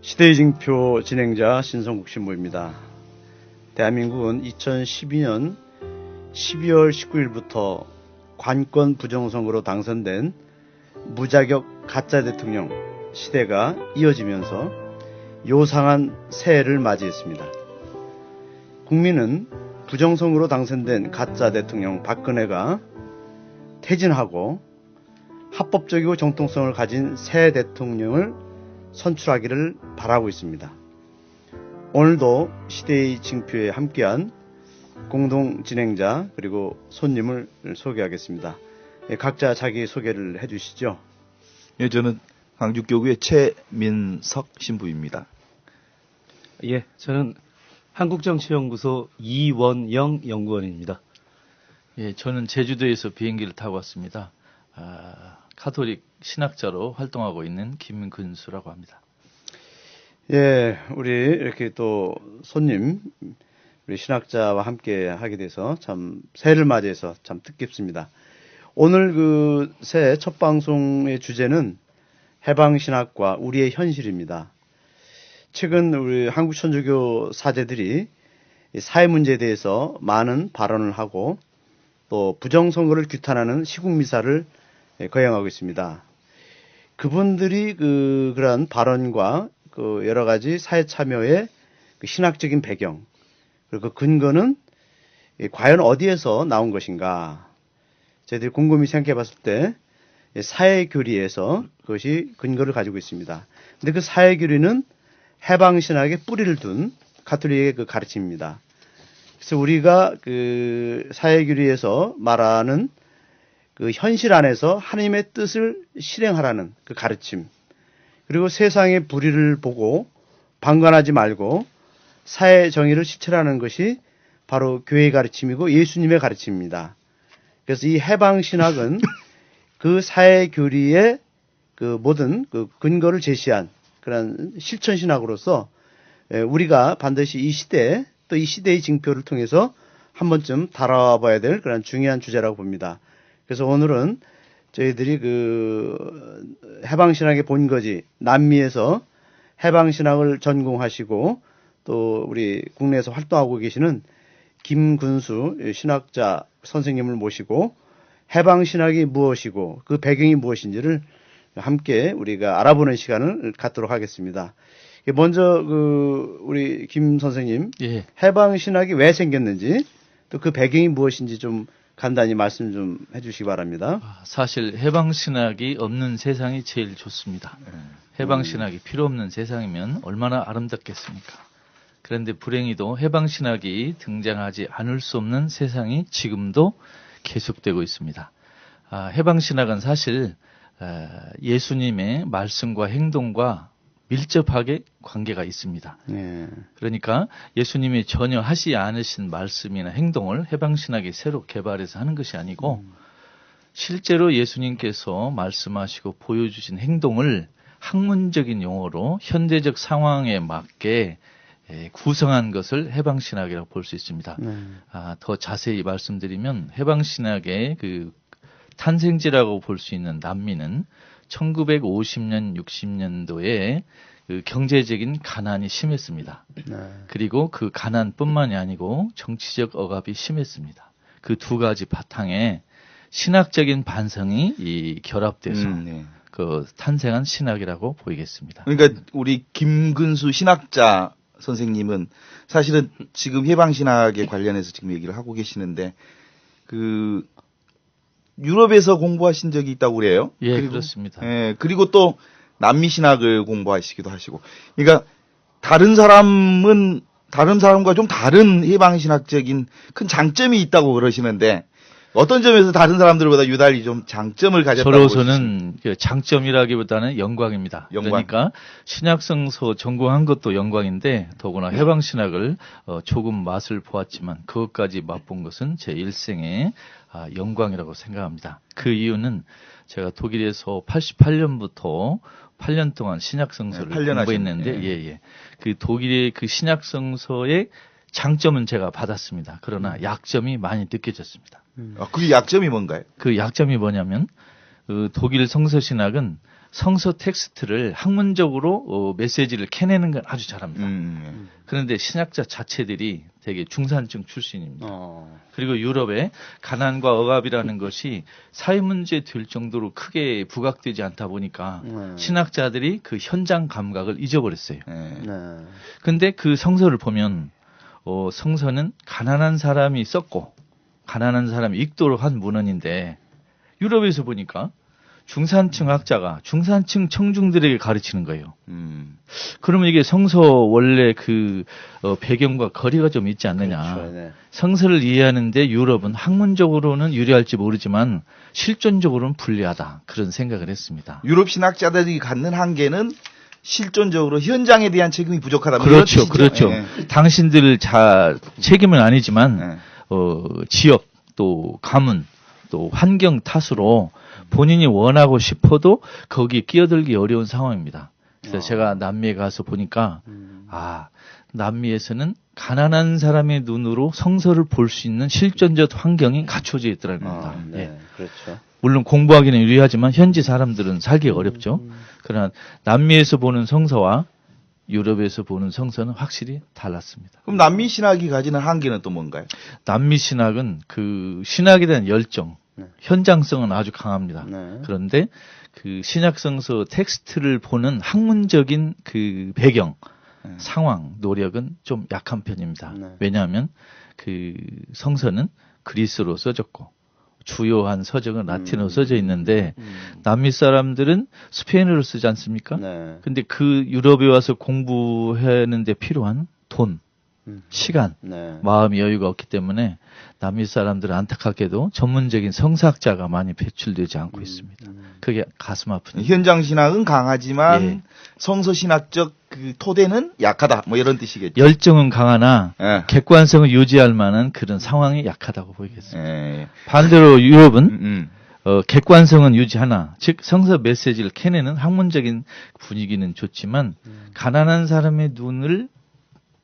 시대의 징표 진행자 신성국 신부입니다. 대한민국은 2012년 12월 19일부터 관권 부정선거로 당선된 무자격 가짜 대통령 시대가 이어지면서 요상한 새해를 맞이했습니다. 국민은 부정선거로 당선된 가짜 대통령 박근혜가 퇴진하고 합법적이고 정통성을 가진 새 대통령을 선출하기를 바라고 있습니다. 오늘도 시대의 징표에 함께한 공동 진행자 그리고 손님을 소개하겠습니다. 각자 자기 소개를 해주시죠. 예, 저는 광주교구의 최민석 신부입니다. 예, 저는 한국정치연구소 이원영 연구원입니다. 예, 저는 제주도에서 비행기를 타고 왔습니다. 카톨릭 신학자로 활동하고 있는 김근수라고 합니다. 예, 우리 이렇게 또 손님, 우리 신학자와 함께 하게 돼서 참 새해를 맞이해서 참 뜻깊습니다. 오늘 그 새해 첫 방송의 주제는 해방신학과 우리의 현실입니다. 최근 우리 한국 천주교 사제들이 사회 문제에 대해서 많은 발언을 하고 또 부정선거를 규탄하는 시국미사를 거행하고 있습니다. 그분들이 그러한 발언과 그 여러 가지 사회 참여의 그 신학적인 배경 그리고 그 근거는 과연 어디에서 나온 것인가? 저희들이 곰곰이 생각해 봤을 때 사회 교리에서 그것이 근거를 가지고 있습니다. 근데 그 사회 교리는 해방신학의 뿌리를 둔 가톨릭의 그 가르침입니다. 그래서 우리가 그 사회 교리에서 말하는 그 현실 안에서 하나님의 뜻을 실행하라는 그 가르침, 그리고 세상의 불의를 보고 방관하지 말고 사회 정의를 실천하는 것이 바로 교회의 가르침이고 예수님의 가르침입니다. 그래서 이 해방신학은 그 사회 교리의 그 모든 그 근거를 제시한 그런 실천신학으로서 우리가 반드시 이 시대 또 이 시대의 징표를 통해서 한 번쯤 다뤄봐야 될 그런 중요한 주제라고 봅니다. 그래서 오늘은 저희들이 그 해방신학의 본거지 남미에서 해방신학을 전공하시고 또 우리 국내에서 활동하고 계시는 김근수 신학자 선생님을 모시고 해방신학이 무엇이고 그 배경이 무엇인지를 함께 우리가 알아보는 시간을 갖도록 하겠습니다. 먼저 그 우리 김 선생님, 예. 해방신학이 왜 생겼는지 또 그 배경이 무엇인지 좀 간단히 말씀 좀 해주시기 바랍니다. 사실 해방신학이 없는 세상이 제일 좋습니다. 해방신학이 필요 없는 세상이면 얼마나 아름답겠습니까? 그런데 불행히도 해방신학이 등장하지 않을 수 없는 세상이 지금도 계속되고 있습니다. 해방신학은 사실 예수님의 말씀과 행동과 밀접하게 관계가 있습니다. 네. 그러니까 예수님이 전혀 하지 않으신 말씀이나 행동을 해방신학이 새로 개발해서 하는 것이 아니고 실제로 예수님께서 말씀하시고 보여주신 행동을 학문적인 용어로 현대적 상황에 맞게 구성한 것을 해방신학이라고 볼 수 있습니다. 더 자세히 말씀드리면 해방신학의 그 탄생지라고 볼 수 있는 남미는 1950년, 60년도에 그 경제적인 가난이 심했습니다. 그리고 그 가난뿐만이 아니고 정치적 억압이 심했습니다. 그 두 가지 바탕에 신학적인 반성이 결합돼서 그 탄생한 신학이라고 보이겠습니다. 그러니까 우리 김근수 신학자 선생님은 사실은 지금 해방신학에 관련해서 지금 얘기를 하고 계시는데 그 유럽에서 공부하신 적이 있다고 그래요? 예, 그리고, 그렇습니다. 예, 그리고 또 남미 신학을 공부하시기도 하시고. 그러니까 다른 사람과 좀 다른 해방신학적인 큰 장점이 있다고 그러시는데 어떤 점에서 다른 사람들보다 유달리 좀 장점을 가졌다고 저로서는 장점이라기보다는 영광입니다. 영광. 그러니까 신약성서 전공한 것도 영광인데 더구나 해방신학을 조금 맛을 보았지만 그것까지 맛본 것은 제 일생의 영광이라고 생각합니다. 그 이유는 제가 독일에서 88년부터 8년 동안 신약성서를 8년 공부했는데 하셨네. 그 독일의 그 신약성서의 장점은 제가 받았습니다. 그러나 약점이 많이 느껴졌습니다. 그 약점이 뭔가요? 그 약점이 뭐냐면 독일 성서 신학은 성서 텍스트를 학문적으로 메시지를 캐내는 건 아주 잘합니다. 그런데 신학자 자체들이 되게 중산층 출신입니다. 그리고 유럽의 가난과 억압이라는 것이 사회 문제 될 정도로 크게 부각되지 않다 보니까 신학자들이 그 현장 감각을 잊어버렸어요. 근데 그 성서를 보면 성서는 가난한 사람이 썼고 가난한 사람이 읽도록 한 문헌인데 유럽에서 보니까 중산층 학자가 중산층 청중들에게 가르치는 거예요. 그러면 이게 성서 원래 그 배경과 거리가 좀 있지 않느냐. 그렇죠, 네. 성서를 이해하는데 유럽은 학문적으로는 유리할지 모르지만 실존적으로는 불리하다. 그런 생각을 했습니다. 유럽 신학자들이 갖는 한계는 실존적으로 현장에 대한 책임이 부족하다. 뭐 그렇죠, 이런 뜻이죠. 그렇죠. 예. 당신들 책임은 아니지만 예. 지역 또 가문 또 환경 탓으로 본인이 원하고 싶어도 거기에 끼어들기 어려운 상황입니다. 그래서 제가 남미에 가서 보니까 남미에서는 가난한 사람의 눈으로 성서를 볼 수 있는 실존적 환경이 갖춰져 있더라는 겁니다. 네, 예. 그렇죠. 물론 공부하기는 유리하지만 현지 사람들은 살기가 어렵죠. 그러나 남미에서 보는 성서와 유럽에서 보는 성서는 확실히 달랐습니다. 그럼 남미 신학이 가지는 한계는 또 뭔가요? 남미 신학은 그 신학에 대한 열정, 현장성은 아주 강합니다. 네. 그런데 그 신약 성서 텍스트를 보는 학문적인 그 배경, 상황, 노력은 좀 약한 편입니다. 네. 왜냐하면 그 성서는 그리스로 써졌고 주요한 서적은 라틴어로 써져 있는데 남미 사람들은 스페인어로 쓰지 않습니까? 네. 근데 그 유럽에 와서 공부하는데 필요한 돈, 시간, 네. 마음의 여유가 없기 때문에 남미 사람들은 안타깝게도 전문적인 성사학자가 많이 배출되지 않고 있습니다. 그게 가슴 아픈 일입니다. 현장 신학은 강하지만 예. 성서 신학적 그 토대는 약하다. 뭐 이런 뜻이겠죠. 열정은 강하나 예. 객관성을 유지할 만한 그런 상황이 약하다고 보이겠습니다. 예. 반대로 유럽은 객관성은 유지하나 즉 성서 메시지를 캐내는 학문적인 분위기는 좋지만 가난한 사람의 눈을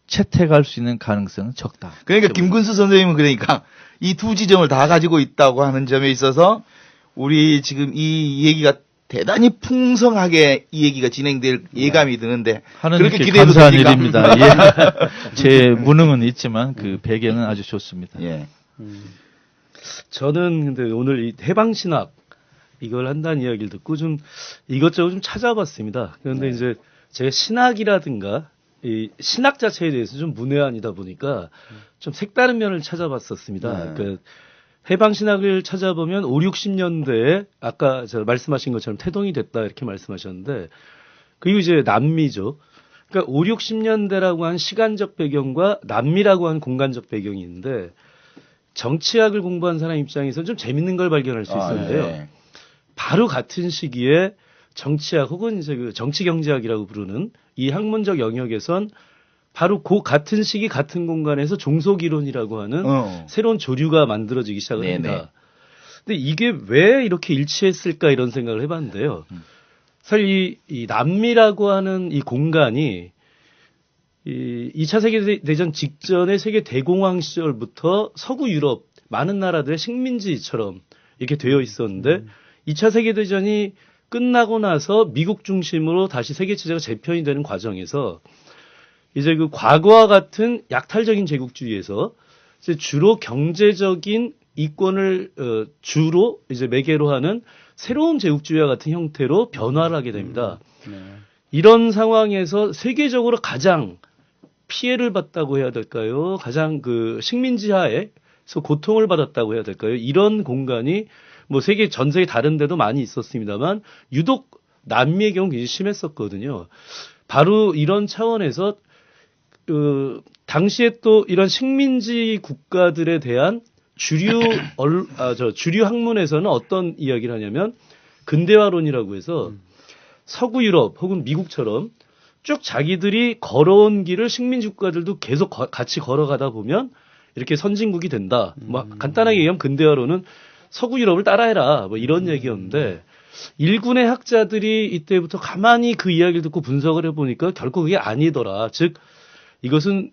채택할 수 있는 가능성은 적다. 그러니까 김근수 선생님은 그러니까 이 두 지점을 다 가지고 있다고 하는 점에 있어서 우리 지금 이 얘기가 대단히 풍성하게 이 얘기가 진행될 예감이 드는데 그렇게 하나님께 기대해도 감사한 됩니까? 일입니다. 예. 제 무능은 있지만 그 배경은 아주 좋습니다. 예. 저는 근데 오늘 이 해방신학 이걸 한다는 이야기를 듣고 좀 이것저것 좀 찾아봤습니다. 그런데 이제 제가 신학이라든가 이 신학 자체에 대해서 좀 문외한이다 보니까 좀 색다른 면을 찾아봤었습니다. 그 해방신학을 찾아보면 5, 60년대에 아까 저 말씀하신 것처럼 태동이 됐다 이렇게 말씀하셨는데 그리고 이제 남미죠. 그러니까 5, 60년대라고 한 시간적 배경과 남미라고 한 공간적 배경이 있는데 정치학을 공부한 사람 입장에서는 좀 재밌는 걸 발견할 수 있었는데요. 네. 바로 같은 시기에 정치학 혹은 이제 그 정치경제학이라고 부르는 이 학문적 영역에선 바로 그 같은 시기 같은 공간에서 종속이론이라고 하는 새로운 조류가 만들어지기 시작을 네네. 합니다. 근데 이게 왜 이렇게 일치했을까 이런 생각을 해봤는데요. 사실 이 남미라고 하는 이 공간이 이 2차 세계대전 직전의 세계 대공황 시절부터 서구 유럽 많은 나라들의 식민지처럼 이렇게 되어 있었는데 2차 세계대전이 끝나고 나서 미국 중심으로 다시 세계 체제가 재편이 되는 과정에서 이제 그 과거와 같은 약탈적인 제국주의에서 이제 주로 경제적인 이권을 주로 이제 매개로 하는 새로운 제국주의와 같은 형태로 변화를 하게 됩니다. 이런 상황에서 세계적으로 가장 피해를 봤다고 해야 될까요? 가장 그 식민지 하에서 고통을 받았다고 해야 될까요? 이런 공간이 뭐 전 세계 다른 데도 많이 있었습니다만 유독 남미의 경우 굉장히 심했었거든요. 바로 이런 차원에서 당시에 또 이런 식민지 국가들에 대한 주류 학문에서는 어떤 이야기를 하냐면 근대화론이라고 해서 서구 유럽 혹은 미국처럼 쭉 자기들이 걸어온 길을 식민지 국가들도 계속 같이 걸어가다 보면 이렇게 선진국이 된다. 뭐 간단하게 얘기하면 근대화론은 서구 유럽을 따라해라. 뭐 이런 얘기였는데 일군의 학자들이 이때부터 가만히 그 이야기를 듣고 분석을 해보니까 결코 그게 아니더라. 즉 이것은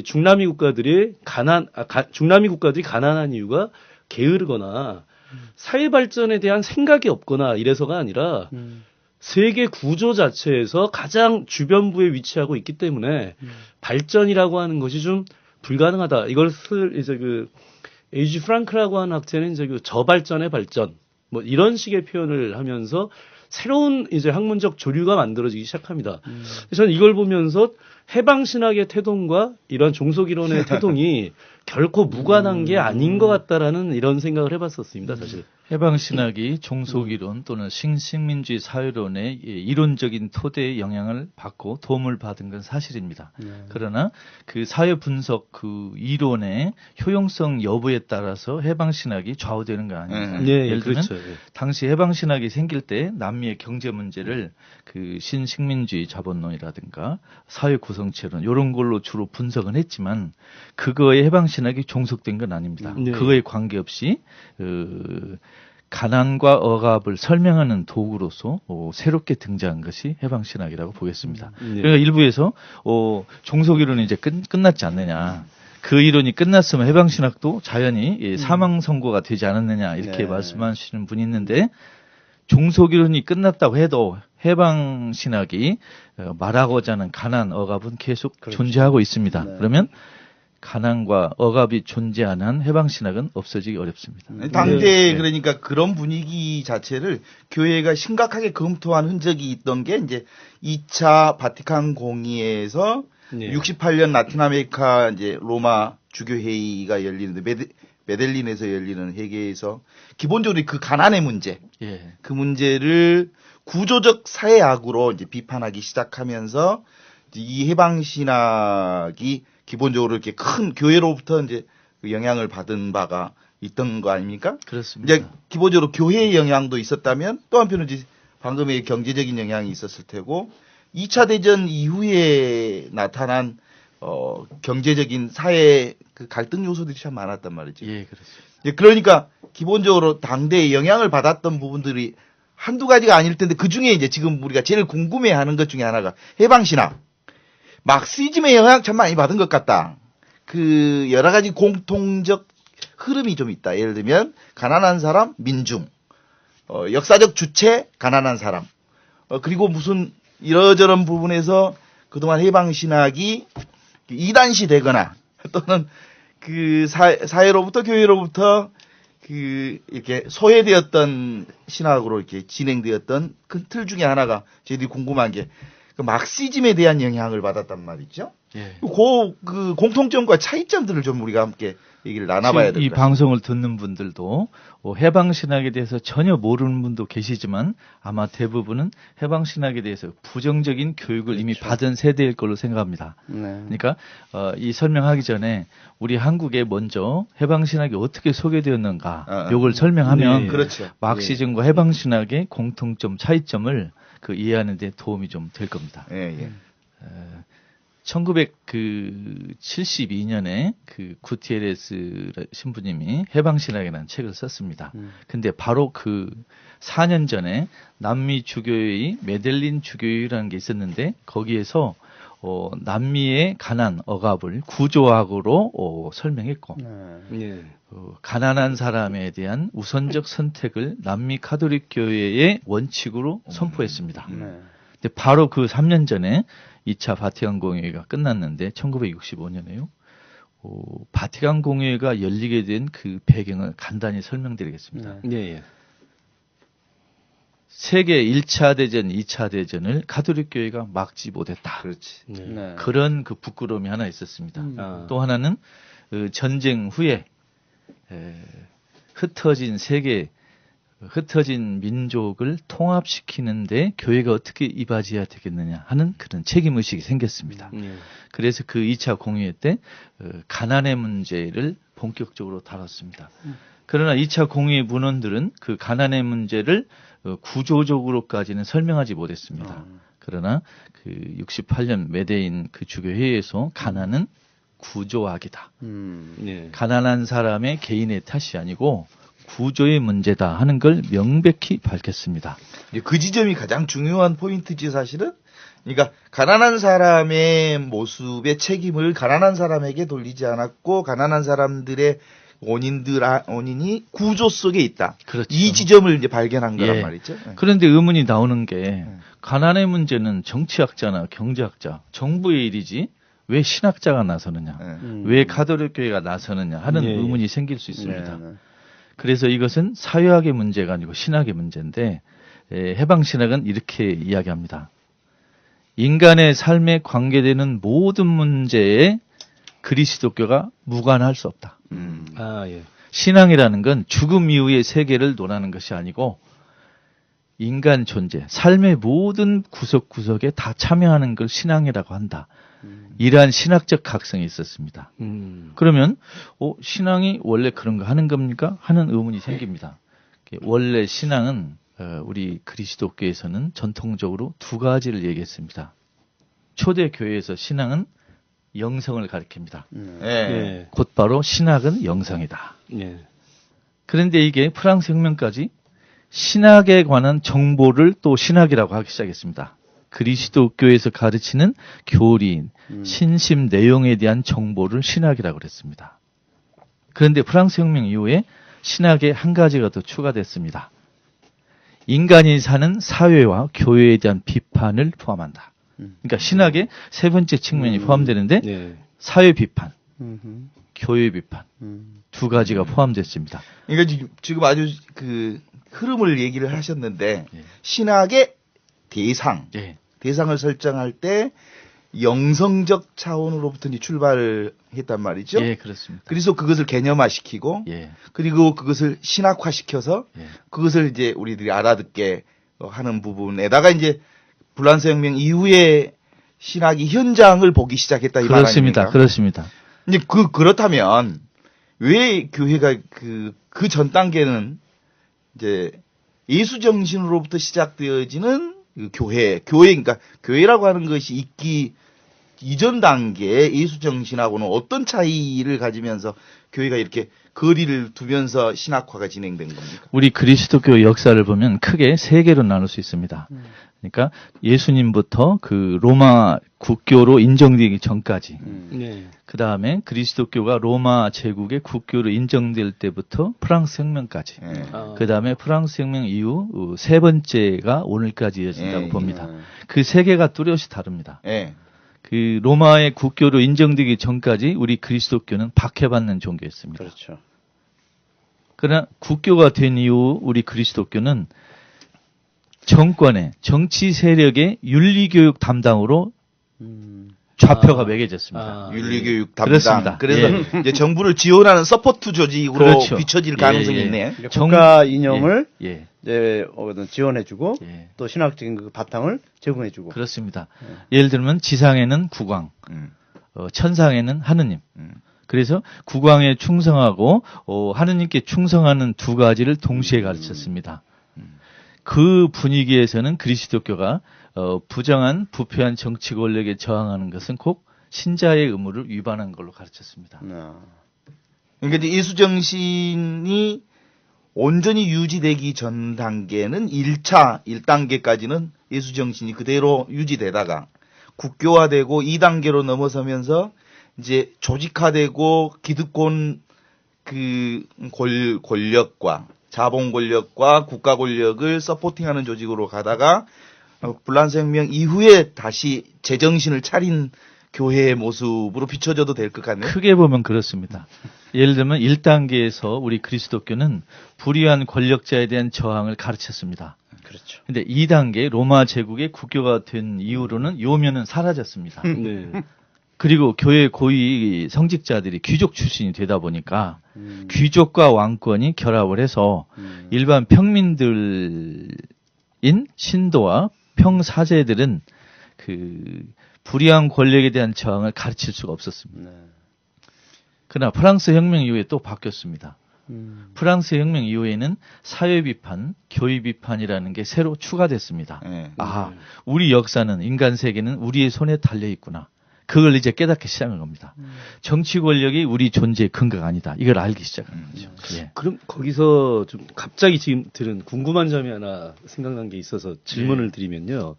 중남미 국가들이 가난한 이유가 게으르거나 사회 발전에 대한 생각이 없거나 이래서가 아니라 세계 구조 자체에서 가장 주변부에 위치하고 있기 때문에 발전이라고 하는 것이 좀 불가능하다. 이것을 이제 그 에이지 프랑크라고 하는 학자는 이제 그 저발전의 발전 뭐 이런 식의 표현을 하면서 새로운 이제 학문적 조류가 만들어지기 시작합니다. 저는 이걸 보면서 해방신학의 태동과 이런 종속이론의 태동이 결코 무관한 게 아닌 것 같다라는 이런 생각을 해봤었습니다, 사실. 해방신학이 종속이론 또는 신식민주의 사회론의 이론적인 토대의 영향을 받고 도움을 받은 건 사실입니다. 그러나 그 사회 분석 그 이론의 효용성 여부에 따라서 해방신학이 좌우되는 건 아닙니다. 예를 들면 그렇죠. 당시 해방신학이 생길 때 남미의 경제 문제를 그 신식민주의 자본론이라든가 사회 구성체론 이런 걸로 주로 분석은 했지만 그거에 해방신학이 종속된 건 아닙니다. 그거에 관계없이 가난과 억압을 설명하는 도구로서 새롭게 등장한 것이 해방신학이라고 보겠습니다. 그러니까 일부에서 종속이론이 이제 끝났지 않느냐. 그 이론이 끝났으면 해방신학도 자연히 사망 선고가 되지 않았느냐 이렇게 말씀하시는 분이 있는데 종속이론이 끝났다고 해도 해방신학이 말하고자 하는 가난, 억압은 계속 존재하고 있습니다. 그러면 가난과 억압이 존재하는 한 해방신학은 없어지기 어렵습니다. 당대 그러니까 그런 분위기 자체를 교회가 심각하게 검토한 흔적이 있던 게 이제 2차 바티칸 공의회에서 68년 라틴 아메리카 이제 로마 주교 회의가 열리는데 메델린에서 열리는 회계에서 기본적으로 그 가난의 문제, 그 문제를 구조적 사회학으로 이제 비판하기 시작하면서 이 해방신학이 기본적으로 이렇게 큰 교회로부터 이제 영향을 받은 바가 있던 거 아닙니까? 그렇습니다. 이제 기본적으로 교회의 영향도 있었다면 또 한편으로 이제 방금의 경제적인 영향이 있었을 테고 2차 대전 이후에 나타난 경제적인 사회 그 갈등 요소들이 참 많았단 말이죠. 예, 그렇습니다. 그러니까 기본적으로 당대에 영향을 받았던 부분들이 한두 가지가 아닐 텐데 그 중에 이제 지금 우리가 제일 궁금해하는 것 중에 하나가 해방신학. 막시즘의 영향 참 많이 받은 것 같다. 그 여러 가지 공통적 흐름이 좀 있다. 예를 들면 가난한 사람 민중, 역사적 주체 가난한 사람, 그리고 무슨 이러저런 부분에서 그동안 해방신학이 이단시 되거나 또는 그 사회로부터 교회로부터 그 이렇게 소외되었던 신학으로 이렇게 진행되었던 큰 틀 중에 하나가 저희들이 궁금한 게 그 막시즘에 대한 영향을 받았단 말이죠. 그 공통점과 차이점들을 좀 우리가 함께 얘기를 나눠봐야 될 것 같아요. 이 방송을 듣는 분들도 해방신학에 대해서 전혀 모르는 분도 계시지만 아마 대부분은 해방신학에 대해서 부정적인 교육을 이미 받은 세대일 걸로 생각합니다. 그러니까 이 설명하기 전에 우리 한국에 먼저 해방신학이 어떻게 소개되었는가 요걸 설명하면 그렇죠. 막시즘과 해방신학의 공통점 차이점을 그 이해하는 데 도움이 좀 될 겁니다. 1972년에 그 구티에레스 신부님이 해방신학이라는 책을 썼습니다. 근데 바로 그 4년 전에 남미 주교회의 메델린 주교회라는 게 있었는데 거기에서 남미의 가난, 억압을 구조학으로 설명했고 가난한 사람에 대한 우선적 선택을 남미 카톨릭 교회의 원칙으로 선포했습니다. 근데 바로 그 3년 전에 2차 바티칸 공의회가 끝났는데 1965년에요. 바티칸 공의회가 열리게 된 그 배경을 간단히 설명드리겠습니다. 세계 1차 대전, 2차 대전을 가톨릭 교회가 막지 못했다. 그런 그 부끄러움이 하나 있었습니다. 또 하나는 전쟁 후에 흩어진 민족을 통합시키는데 교회가 어떻게 이바지해야 되겠느냐 하는 그런 책임의식이 생겼습니다. 그래서 그 2차 공의회 때 가난의 문제를 본격적으로 다뤘습니다. 그러나 2차 공의회 문원들은 그 가난의 문제를 구조적으로까지는 설명하지 못했습니다. 그러나 그 68년 메데인 그 주교회의에서 가난은 구조학이다. 가난한 사람의 개인의 탓이 아니고 구조의 문제다 하는 걸 명백히 밝혔습니다. 그 지점이 가장 중요한 포인트지 사실은. 그러니까 가난한 사람의 모습의 책임을 가난한 사람에게 돌리지 않았고 가난한 사람들의 원인이 구조 속에 있다. 그렇죠. 이 지점을 이제 발견한 거란 예. 말이죠. 예. 그런데 의문이 나오는 게 가난의 문제는 정치학자나 경제학자, 정부의 일이지 왜 신학자가 나서느냐, 예. 왜 가톨릭 교회가 나서느냐 하는 예. 의문이 생길 수 있습니다. 네, 네. 그래서 이것은 사회학의 문제가 아니고 신학의 문제인데 해방신학은 이렇게 이야기합니다. 인간의 삶에 관계되는 모든 문제에 그리스도교가 무관할 수 없다. 아, 예. 신앙이라는 건 죽음 이후의 세계를 논하는 것이 아니고 인간 존재, 삶의 모든 구석구석에 다 참여하는 걸 신앙이라고 한다. 이러한 신학적 각성이 있었습니다. 그러면 신앙이 원래 그런 거 하는 겁니까? 하는 의문이 생깁니다. 원래 신앙은 우리 그리스도교에서는 전통적으로 두 가지를 얘기했습니다. 초대 교회에서 신앙은 영성을 가리킵니다. 예. 예. 곧바로 신학은 영성이다. 예. 그런데 이게 프랑스 혁명까지 신학에 관한 정보를 또 신학이라고 하기 시작했습니다. 그리스도교에서 가르치는 교리, 신심 내용에 대한 정보를 신학이라고 그랬습니다. 그런데 프랑스 혁명 이후에 신학에 한 가지가 더 추가됐습니다. 인간이 사는 사회와 교회에 대한 비판을 포함한다. 그러니까 신학의 세 번째 측면이 포함되는데 예. 사회 비판, 음흠. 교회 비판 두 가지가 포함됐습니다. 그러니까 지금 아주 그 흐름을 얘기를 하셨는데 예. 신학의 예. 대상을 설정할 때 영성적 차원으로부터 이제 출발을 했단 말이죠. 예, 그렇습니다. 그래서 그것을 개념화시키고 예. 그리고 그것을 신학화시켜서 예. 그것을 이제 우리들이 알아듣게 하는 부분에다가 이제 불란서 혁명 이후에 신학이 현장을 보기 시작했다 이 말 그렇습니다. 아닙니까? 그렇습니다. 이제 그렇다면 왜 교회가 그 전 단계는 이제 예수 정신으로부터 시작되어지는 그 그러니까 교회라고 하는 것이 있기 이전 단계의 예수 정신하고는 어떤 차이를 가지면서 교회가 이렇게 거리를 두면서 신학화가 진행된 겁니까? 우리 그리스도교 역사를 보면 크게 세 개로 나눌 수 있습니다. 그러니까 예수님부터 그 로마 국교로 인정되기 전까지, 예. 그 다음에 그리스도교가 로마 제국의 국교로 인정될 때부터 프랑스 혁명까지, 예. 아. 그 다음에 프랑스 혁명 이후 세 번째가 오늘까지 이어진다고 예. 봅니다. 그 세 개가 뚜렷이 다릅니다. 예. 그 로마의 국교로 인정되기 전까지 우리 그리스도교는 박해받는 종교였습니다. 그렇죠. 그러나 국교가 된 이후 우리 그리스도교는 정권의 정치 세력의 윤리교육 담당으로 좌표가 아. 매겨졌습니다. 아. 윤리교육 담당. 그렇습니다. 그래서 예. 이제 정부를 지원하는 서포트 조직으로 그렇죠. 비춰질 예, 가능성이 예. 있네. 그러니까 국가 정- 이념을 예, 이제 지원해주고 예. 또 신학적인 그 바탕을 제공해주고. 그렇습니다. 예를 들면 지상에는 국왕, 음. 천상에는 하느님. 음. 그래서 국왕에 충성하고 하느님께 충성하는 두 가지를 동시에 가르쳤습니다. 그 분위기에서는 그리스도교가 부정한 부패한 정치 권력에 저항하는 것은 꼭 신자의 의무를 위반한 걸로 가르쳤습니다. 아. 그러니까 이제 예수 정신이 온전히 유지되기 전 단계는 1단계까지는 예수 정신이 그대로 유지되다가 국교화되고 2단계로 넘어서면서 이제 조직화되고 기득권 그 권력과 자본 권력과 국가 권력을 서포팅하는 조직으로 가다가 불란서 혁명 이후에 다시 제정신을 차린 교회의 모습으로 비춰져도 될 것 같네요. 크게 보면 그렇습니다. 예를 들면 1단계에서 우리 그리스도교는 불의한 권력자에 대한 저항을 가르쳤습니다. 그렇죠. 근데 2단계 로마 제국의 국교가 된 이후로는 요면은 사라졌습니다. 네. 그리고 교회 고위 성직자들이 귀족 출신이 되다 보니까 귀족과 왕권이 결합을 해서 일반 평민들인 신도와 평사제들은 그 불의한 권력에 대한 저항을 가르칠 수가 없었습니다. 네. 그러나 프랑스 혁명 이후에 또 바뀌었습니다. 프랑스 혁명 이후에는 사회 비판, 교회 비판이라는 게 새로 추가됐습니다. 예. 아, 우리 역사는 인간 세계는 우리의 손에 달려 있구나. 그걸 이제 깨닫기 시작한 겁니다. 정치 권력이 우리 존재의 근거가 아니다. 이걸 알기 시작한 거죠. 예. 그럼 거기서 좀 갑자기 지금 들은 궁금한 점이 하나 생각난 게 있어서 질문을 드리면요.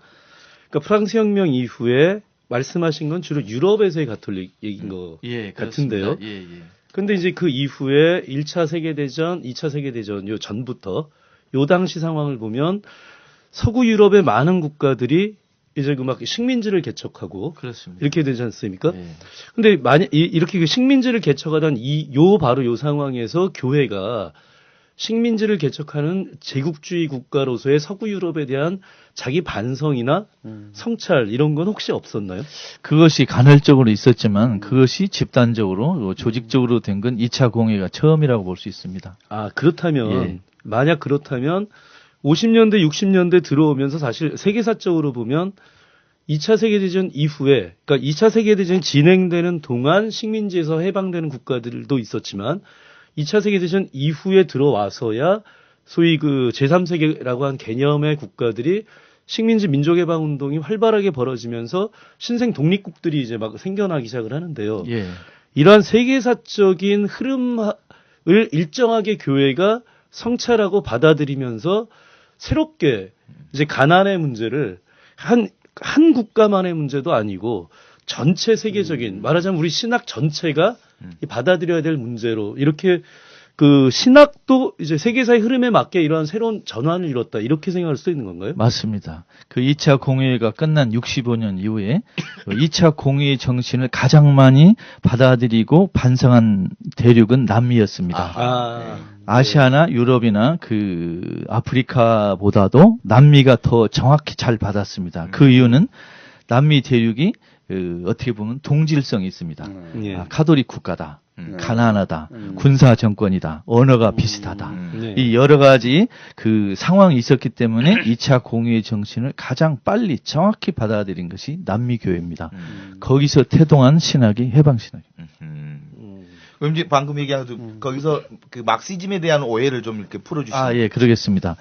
그러니까 프랑스 혁명 이후에 말씀하신 건 주로 유럽에서의 가톨릭 얘기인 거 예, 같은데요. 그렇습니다. 예, 예. 근데 이제 그 이후에 1차 세계대전, 2차 세계대전 요 전부터 요 당시 상황을 보면 서구 유럽의 많은 국가들이 이제 그 막 식민지를 개척하고 그렇습니다. 이렇게 되지 않습니까? 예. 근데 만약 이렇게 그 식민지를 개척하던 바로 요 상황에서 교회가 식민지를 개척하는 제국주의 국가로서의 서구 유럽에 대한 자기 반성이나 성찰 이런 건 혹시 없었나요? 그것이 간헐적으로 있었지만 그것이 집단적으로 조직적으로 된 건 2차 공해가 처음이라고 볼 수 있습니다. 아, 그렇다면 예. 만약 그렇다면 50년대, 60년대 들어오면서 사실 세계사적으로 보면 2차 세계대전 이후에, 그러니까 2차 세계대전이 진행되는 동안 식민지에서 해방되는 국가들도 있었지만 2차 세계대전 이후에 들어와서야 소위 그 제3세계라고 한 개념의 국가들이 식민지 민족해방 운동이 활발하게 벌어지면서 신생 독립국들이 이제 막 생겨나기 시작을 하는데요. 예. 이러한 세계사적인 흐름을 일정하게 교회가 성찰하고 받아들이면서 새롭게 이제 가난의 문제를 한 국가만의 문제도 아니고 전체 세계적인 말하자면 우리 신학 전체가 받아들여야 될 문제로 이렇게 그 신학도 이제 세계사의 흐름에 맞게 이러한 새로운 전환을 이뤘다 이렇게 생각할 수 있는 건가요? 맞습니다. 그 2차 공의회가 끝난 65년 이후에 2차 공의회 정신을 가장 많이 받아들이고 반성한 대륙은 남미였습니다. 아시아나 유럽이나 그 아프리카보다도 남미가 더 정확히 잘 받았습니다. 그 이유는 남미 대륙이 어떻게 보면 동질성이 있습니다. 예. 카톨릭 국가다. 가난하다, 군사 정권이다, 언어가 비슷하다. 네. 이 여러 가지 그 상황이 있었기 때문에 2차 공의회 정신을 가장 빨리 정확히 받아들인 것이 남미 교회입니다. 거기서 태동한 신학이 해방 신학입니다. 그럼 이제 방금 얘기한 거기서 그 막시즘에 대한 오해를 좀 이렇게 풀어주시면. 예, 그러겠습니다.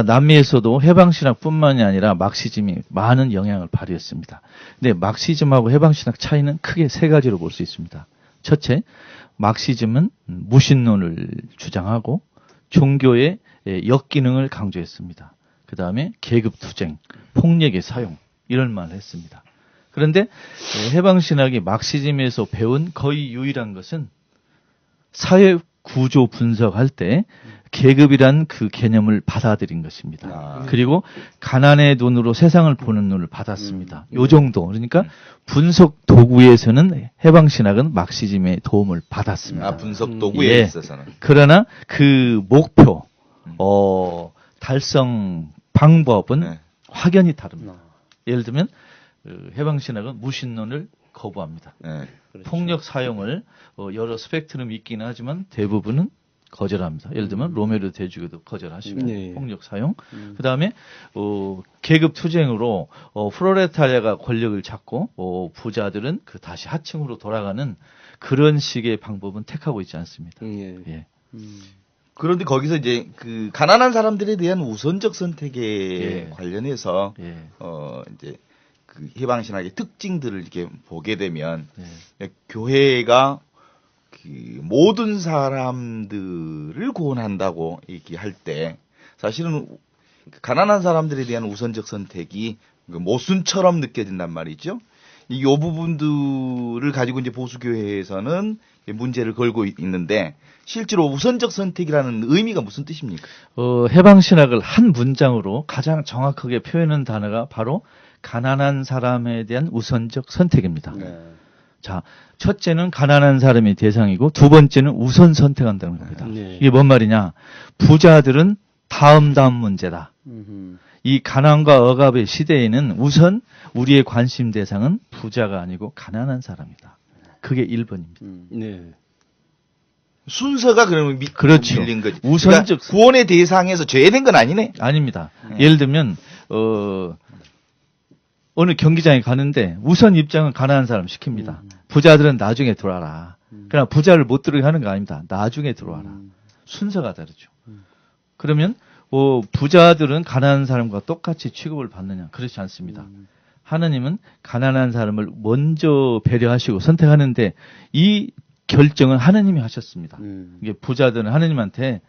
남미에서도 해방 신학뿐만이 아니라 막시즘이 많은 영향을 발휘했습니다. 근데 막시즘하고 해방 신학 차이는 크게 세 가지로 볼 수 있습니다. 첫째, 막시즘은 무신론을 주장하고 종교의 역기능을 강조했습니다. 그 다음에 계급투쟁, 폭력의 사용 이런 말을 했습니다. 그런데 해방신학이 막시즘에서 배운 거의 유일한 것은 사회 구조 분석할 때 계급이란 그 개념을 받아들인 것입니다. 그리고 가난의 눈으로 세상을 보는 눈을 받았습니다. 요 정도. 그러니까 분석 도구에서는 해방신학은 막시즘의 도움을 받았습니다. 분석 도구에 예. 있어서는. 그러나 그 목표, 달성 방법은 네. 확연히 다릅니다. 예를 들면 해방신학은 무신론을 거부합니다. 네. 폭력 사용을 여러 스펙트럼이 있긴 하지만 대부분은 거절합니다. 예를 들면 로메로 대주교도 거절하시고 네. 폭력 사용. 그다음에 계급 투쟁으로 프로레타리아가 권력을 잡고 부자들은 그 다시 하층으로 돌아가는 그런 식의 방법은 택하고 있지 않습니다. 예. 예. 그런데 거기서 이제 그 가난한 사람들에 대한 우선적 선택에 예. 관련해서 예. 이제 그 해방신학의 특징들을 이렇게 보게 되면 예. 교회가 그 모든 사람들을 구원한다고 얘기할 때 사실은 가난한 사람들에 대한 우선적 선택이 모순처럼 느껴진단 말이죠. 이 부분들을 가지고 이제 보수교회에서는 문제를 걸고 있는데 실제로 우선적 선택이라는 의미가 무슨 뜻입니까? 해방신학을 한 문장으로 가장 정확하게 표현한 단어가 바로 가난한 사람에 대한 우선적 선택입니다. 네. 자, 첫째는 가난한 사람이 대상이고 두 번째는 우선 선택한다는 겁니다. 네. 이게 뭔 말이냐? 부자들은 다음 문제다. 이 가난과 억압의 시대에는 우선 우리의 관심 대상은 부자가 아니고 가난한 사람이다. 그게 1번입니다. 네. 순서가 그러면 그렇죠. 밀린 거지. 우선적 그러니까 구원의 대상에서 제외된 건 아니네. 아닙니다. 예를 들면 어느 경기장에 가는데 우선 입장은 가난한 사람 시킵니다. 부자들은 나중에 들어와라. 그러나 부자를 못 들어오게 하는 거 아닙니다. 나중에 들어와라. 순서가 다르죠. 그러면 부자들은 가난한 사람과 똑같이 취급을 받느냐? 그렇지 않습니다. 하느님은 가난한 사람을 먼저 배려하시고 선택하는데 이 결정은 하느님이 하셨습니다. 이게 부자들은 하느님한테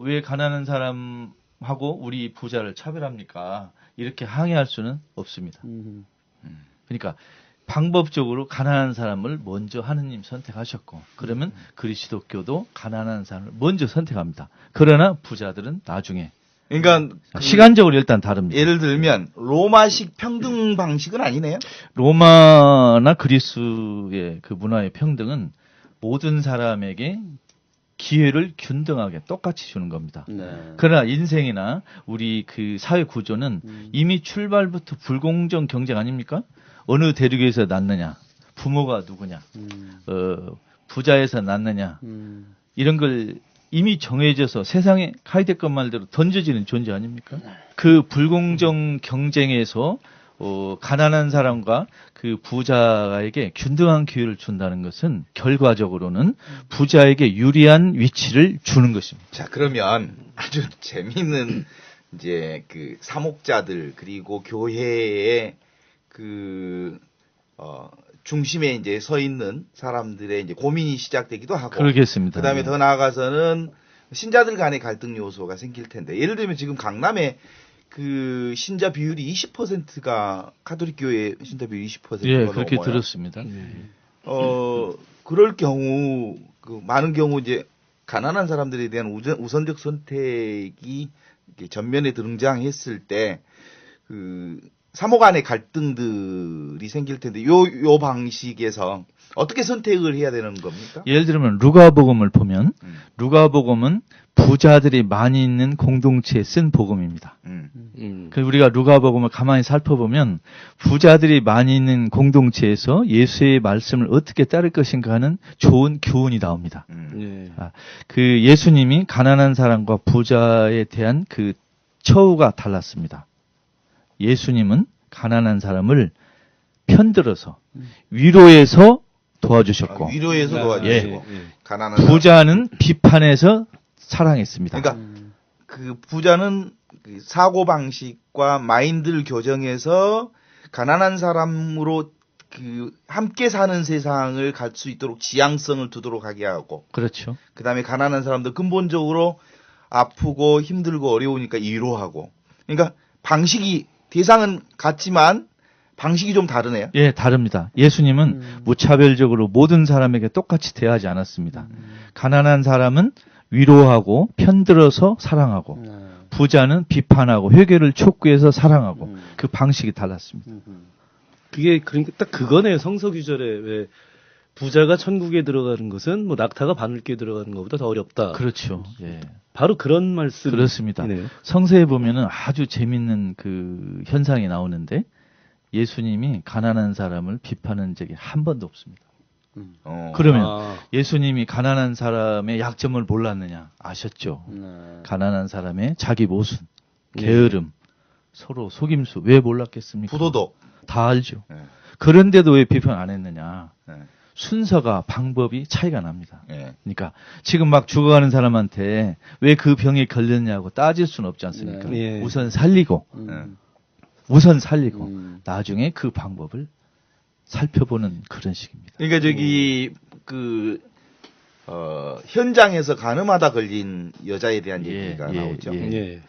왜 가난한 사람하고 우리 부자를 차별합니까? 이렇게 항의할 수는 없습니다. 그러니까 방법적으로 가난한 사람을 먼저 하느님 선택하셨고 그러면 그리스도교도 가난한 사람을 먼저 선택합니다. 그러나 부자들은 나중에 그러니까 시간적으로 일단 다릅니다. 예를 들면 로마식 평등 방식은 아니네요. 로마나 그리스의 그 문화의 평등은 모든 사람에게 기회를 균등하게 똑같이 주는 겁니다. 네. 그러나 인생이나 우리 그 사회 구조는 이미 출발부터 불공정 경쟁 아닙니까? 어느 대륙에서 낳느냐, 부모가 누구냐, 부자에서 낳느냐, 이런 걸 이미 정해져서 세상에 하이데건 말대로 던져지는 존재 아닙니까? 그 불공정 경쟁에서 가난한 사람과 그 부자에게 균등한 기회를 준다는 것은 결과적으로는 부자에게 유리한 위치를 주는 것입니다. 자, 그러면 아주 재미있는 이제 그 사목자들 그리고 교회의 그 중심에 이제 서 있는 사람들의 이제 고민이 시작되기도 하고 그러겠습니다. 그다음에 예. 더 나아가서는 신자들 간의 갈등 요소가 생길 텐데 예를 들면 지금 강남에 그 신자 비율이 20%가 카톨릭 교회 신자 비율이 20%가 예, 그렇게 넘어요. 들었습니다. 그럴 경우 그 많은 경우 이제 가난한 사람들에 대한 우선적 선택이 이렇게 전면에 등장했을 때 그 사모 간의 갈등들이 생길 텐데 요 방식에서 어떻게 선택을 해야 되는 겁니까? 예를 들면 루가복음을 보면 루가복음은 부자들이 많이 있는 공동체에 쓴 복음입니다. 그래서 우리가 루가복음을 가만히 살펴보면 부자들이 많이 있는 공동체에서 예수의 말씀을 어떻게 따를 것인가 하는 좋은 교훈이 나옵니다. 예. 그 예수님이 가난한 사람과 부자에 대한 그 처우가 달랐습니다. 예수님은 가난한 사람을 편들어서 위로해서 도와주셨고 위로해서 도와주시고 예. 가난한 부자는 비판해서 사랑했습니다. 그러니까 그 부자는 그 사고 방식과 마인드를 교정해서 가난한 사람으로 그 함께 사는 세상을 갈 수 있도록 지향성을 두도록 하게 하고 그렇죠. 그다음에 가난한 사람도 근본적으로 아프고 힘들고 어려우니까 위로하고 그러니까 방식이 대상은 같지만 방식이 좀 다르네요. 예, 다릅니다. 예수님은 무차별적으로 모든 사람에게 똑같이 대하지 않았습니다. 가난한 사람은 위로하고 편들어서 사랑하고 부자는 비판하고 회개를 촉구해서 사랑하고 그 방식이 달랐습니다. 그게 그러니까 딱 그거네요. 성서규절에 왜 부자가 천국에 들어가는 것은 뭐 낙타가 바늘기에 들어가는 것보다 더 어렵다. 그렇죠. 예. 바로 그런 말씀. 그렇습니다. 성서에 보면은 아주 재밌는 그 현상이 나오는데 예수님이 가난한 사람을 비판한 적이 한 번도 없습니다. 그러면 예수님이 가난한 사람의 약점을 몰랐느냐? 아셨죠. 가난한 사람의 자기 모순, 게으름, 서로 속임수 왜 몰랐겠습니까? 부도덕 다 알죠. 네. 그런데도 왜 비판 안 했느냐? 네. 순서가 방법이 차이가 납니다. 네. 그러니까 지금 막 죽어가는 사람한테 왜 그 병에 걸렸냐고 따질 수는 없지 않습니까? 네. 우선 살리고 나중에 그 방법을 살펴보는 그런 식입니다. 그러니까 저기 현장에서 가늠하다 걸린 여자에 대한 얘기가 나오죠. 예.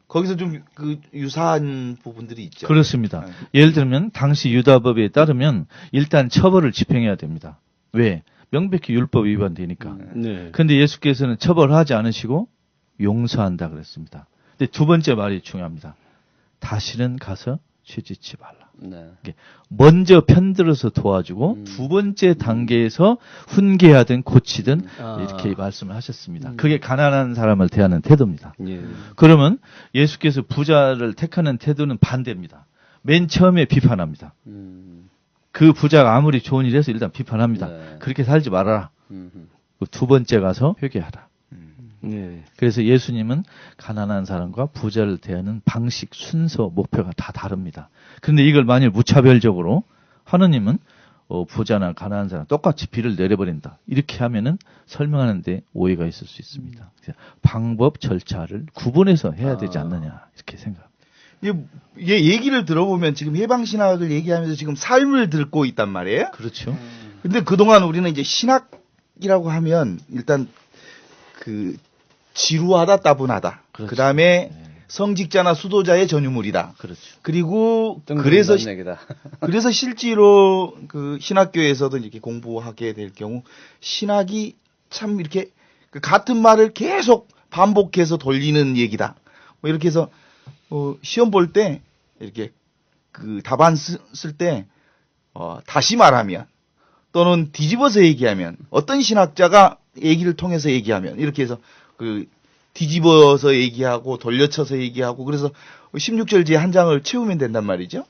거기서 좀 그 유사한 부분들이 있죠. 그렇습니다. 네. 예를 들면 당시 유다법에 따르면 일단 처벌을 집행해야 됩니다. 왜? 명백히 율법 위반되니까. 네. 근데 예수께서는 처벌하지 않으시고 용서한다 그랬습니다. 근데 두 번째 말이 중요합니다. 다시는 가서 죄짓지 말라. 먼저 편들어서 도와주고 두 번째 단계에서 훈계하든 고치든 이렇게 말씀을 하셨습니다. 그게 가난한 사람을 대하는 태도입니다. 예. 그러면 예수께서 부자를 택하는 태도는 반대입니다. 맨 처음에 비판합니다. 그 부자가 아무리 좋은 일 해서 일단 비판합니다. 그렇게 살지 말아라. 두 번째 가서 회개하라. 예. 그래서 예수님은 가난한 사람과 부자를 대하는 방식, 순서, 목표가 다 다릅니다. 그런데 이걸 만일 무차별적으로 하느님은 부자나 가난한 사람 똑같이 비를 내려버린다. 이렇게 하면은 설명하는데 오해가 있을 수 있습니다. 그래서 방법, 절차를 구분해서 해야 되지 않느냐 이렇게 생각합니다. 얘 얘기를 들어보면 지금 해방신학을 얘기하면서 지금 삶을 듣고 있단 말이에요. 그렇죠. 근데 그동안 우리는 이제 신학이라고 하면 일단 그 지루하다 따분하다. 그렇죠. 그다음에 성직자나 수도자의 전유물이다. 그렇죠. 그리고 그래서 얘기다. 그래서 실제로 그 신학교에서도 이렇게 공부하게 될 경우 신학이 참 이렇게 그 같은 말을 계속 반복해서 돌리는 얘기다. 뭐 이렇게 해서 시험 볼 때 이렇게 그 답안 쓸 때 다시 말하면 또는 뒤집어서 얘기하면 어떤 신학자가 얘기를 통해서 얘기하면 이렇게 해서 그 뒤집어서 얘기하고 돌려쳐서 얘기하고 그래서 16절지에 한 장을 채우면 된단 말이죠.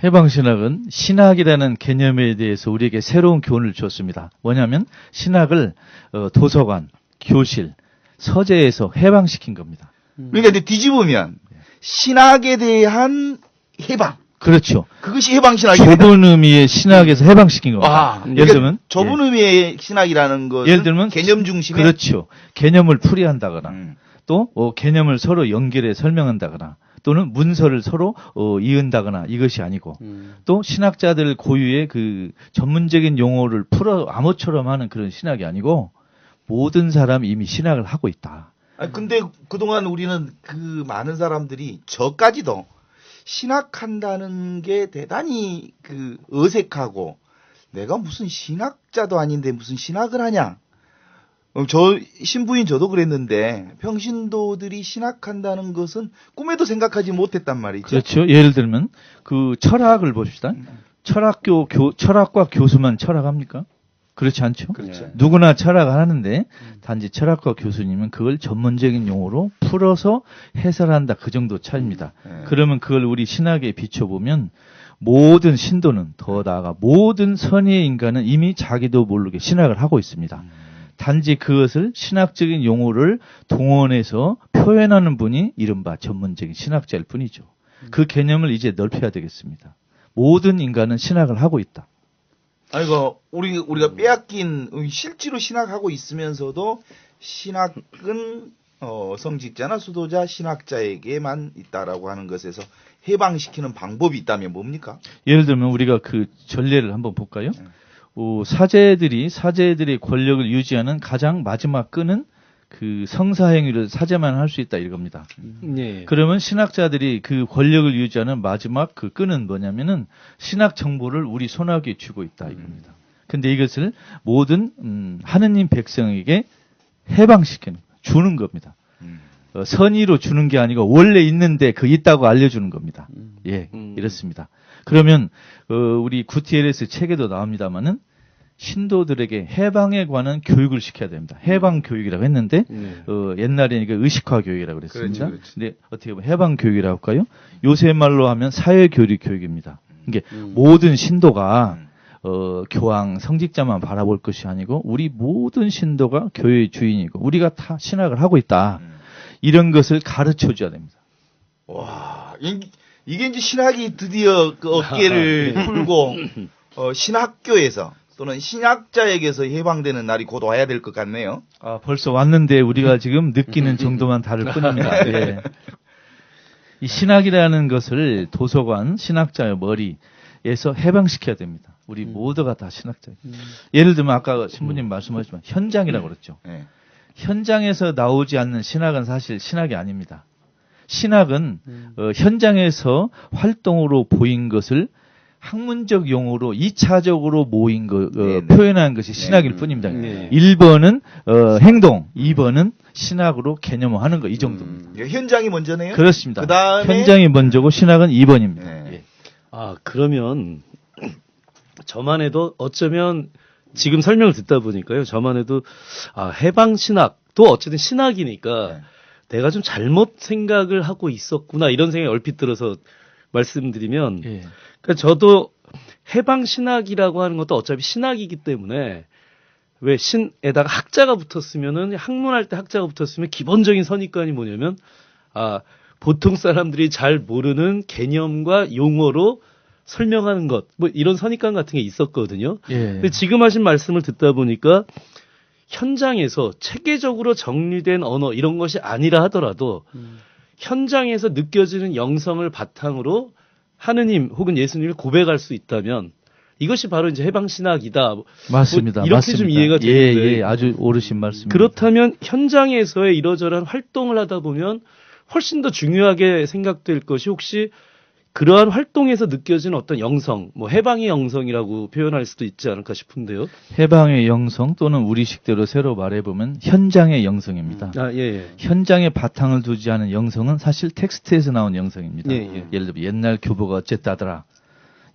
해방신학은 신학이라는 개념에 대해서 우리에게 새로운 교훈을 줬습니다. 뭐냐면 신학을 도서관, 교실, 서재에서 해방시킨 겁니다. 그러니까 이제 뒤집으면 신학에 대한 해방. 그렇죠. 그것이 해방신학입니다. 좁은 의미의 신학에서 해방시킨 겁니다. 그러니까 예를 들면 좁은 의미의 신학이라는 것은 예를 들면 개념 중심의 그렇죠. 개념을 풀이한다거나 또 개념을 서로 연결해 설명한다거나 또는 문서를 서로 이은다거나 이것이 아니고 또 신학자들 고유의 그 전문적인 용어를 풀어 암호처럼 하는 그런 신학이 아니고 모든 사람이 이미 신학을 하고 있다. 근데 그동안 우리는 그 많은 사람들이 저까지도 신학한다는 게 대단히 그 어색하고 내가 무슨 신학자도 아닌데 무슨 신학을 하냐. 저 신부인 저도 그랬는데 평신도들이 신학한다는 것은 꿈에도 생각하지 못했단 말이죠. 그렇죠. 예를 들면 그 철학을 봅시다. 철학과 교수만 철학합니까? 그렇지 않죠. 그렇죠. 누구나 철학을 하는데 단지 철학과 교수님은 그걸 전문적인 용어로 풀어서 해설한다. 그 정도 차이입니다. 그러면 그걸 우리 신학에 비춰보면 모든 신도는 더 나아가 모든 선의의 인간은 이미 자기도 모르게 신학을 하고 있습니다. 단지 그것을 신학적인 용어를 동원해서 표현하는 분이 이른바 전문적인 신학자일 뿐이죠. 그 개념을 이제 넓혀야 되겠습니다. 모든 인간은 신학을 하고 있다. 아이고 우리가 빼앗긴 실제로 신학하고 있으면서도 신학은 성직자나 수도자 신학자에게만 있다라고 하는 것에서 해방시키는 방법이 있다면 뭡니까? 예를 들면 우리가 그 전례를 한번 볼까요? 사제들의 권력을 유지하는 가장 마지막 끈은 그 성사행위를 사제만 할 수 있다 이겁니다. 네. 그러면 신학자들이 그 권력을 유지하는 마지막 그 끈은 뭐냐면은 신학 정보를 우리 손아귀에 쥐고 있다 이겁니다. 근데 이것을 모든 하느님 백성에게 해방시키는 주는 겁니다. 선의로 주는 게 아니고 원래 있는데 그 있다고 알려주는 겁니다. 예, 이렇습니다. 그러면 우리 구티에레스 책에도 나옵니다마는 신도들에게 해방에 관한 교육을 시켜야 됩니다. 해방 교육이라고 했는데 옛날에는 이게 의식화 교육이라고 그랬습니다. 그렇지. 근데 어떻게 보면 해방 교육이라고 할까요? 요새 말로 하면 사회 교육 교육입니다. 이게 모든 신도가 교황 성직자만 바라볼 것이 아니고 우리 모든 신도가 교회의 주인이고 우리가 다 신학을 하고 있다. 이런 것을 가르쳐 줘야 됩니다. 와, 이게 이제 신학이 드디어 그 어깨를 풀고 신학교에서 또는 신학자에게서 해방되는 날이 곧 와야 될 것 같네요. 벌써 왔는데 우리가 지금 느끼는 정도만 다를 뿐입니다. 예. 이 신학이라는 것을 도서관 신학자의 머리에서 해방시켜야 됩니다. 우리 모두가 다 신학자예요. 예를 들면 아까 신부님 말씀하셨지만 현장이라고 그랬죠. 네. 현장에서 나오지 않는 신학은 사실 신학이 아닙니다. 신학은 현장에서 활동으로 보인 것을 학문적 용어로 2차적으로 모인 표현한 것이 신학일 뿐입니다. 1번은 행동, 2번은 신학으로 개념화하는 거 이 정도입니다. 현장이 먼저네요. 그렇습니다. 그다음에 현장이 먼저고 신학은 2번입니다. 네. 예. 그러면 저만 해도 어쩌면 지금 설명을 듣다 보니까요. 저만 해도 해방 신학도 어쨌든 신학이니까 내가 좀 잘못 생각을 하고 있었구나 이런 생각이 얼핏 들어서 말씀드리면 예. 그러니까 저도 해방 신학이라고 하는 것도 어차피 신학이기 때문에 왜 신에다가 학자가 붙었으면은 학문할 때 학자가 붙었으면 기본적인 선입관이 뭐냐면 보통 사람들이 잘 모르는 개념과 용어로 설명하는 것 뭐 이런 선입관 같은 게 있었거든요. 예. 근데 지금 하신 말씀을 듣다 보니까 현장에서 체계적으로 정리된 언어 이런 것이 아니라 하더라도 현장에서 느껴지는 영성을 바탕으로 하느님 혹은 예수님을 고백할 수 있다면 이것이 바로 이제 해방신학이다. 맞습니다. 이렇게 맞습니다. 좀 이해가 되는데 예, 아주 옳으신 말씀입니다. 그렇다면 현장에서의 이러저러한 활동을 하다 보면 훨씬 더 중요하게 생각될 것이 혹시 그러한 활동에서 느껴지는 어떤 영성, 뭐 해방의 영성이라고 표현할 수도 있지 않을까 싶은데요. 해방의 영성 또는 우리식대로 새로 말해보면 현장의 영성입니다. 아, 예, 예. 현장에 바탕을 두지 않은 영성은 사실 텍스트에서 나온 영성입니다. 예, 예. 예를 들면 옛날 교보가 어쨌다더라.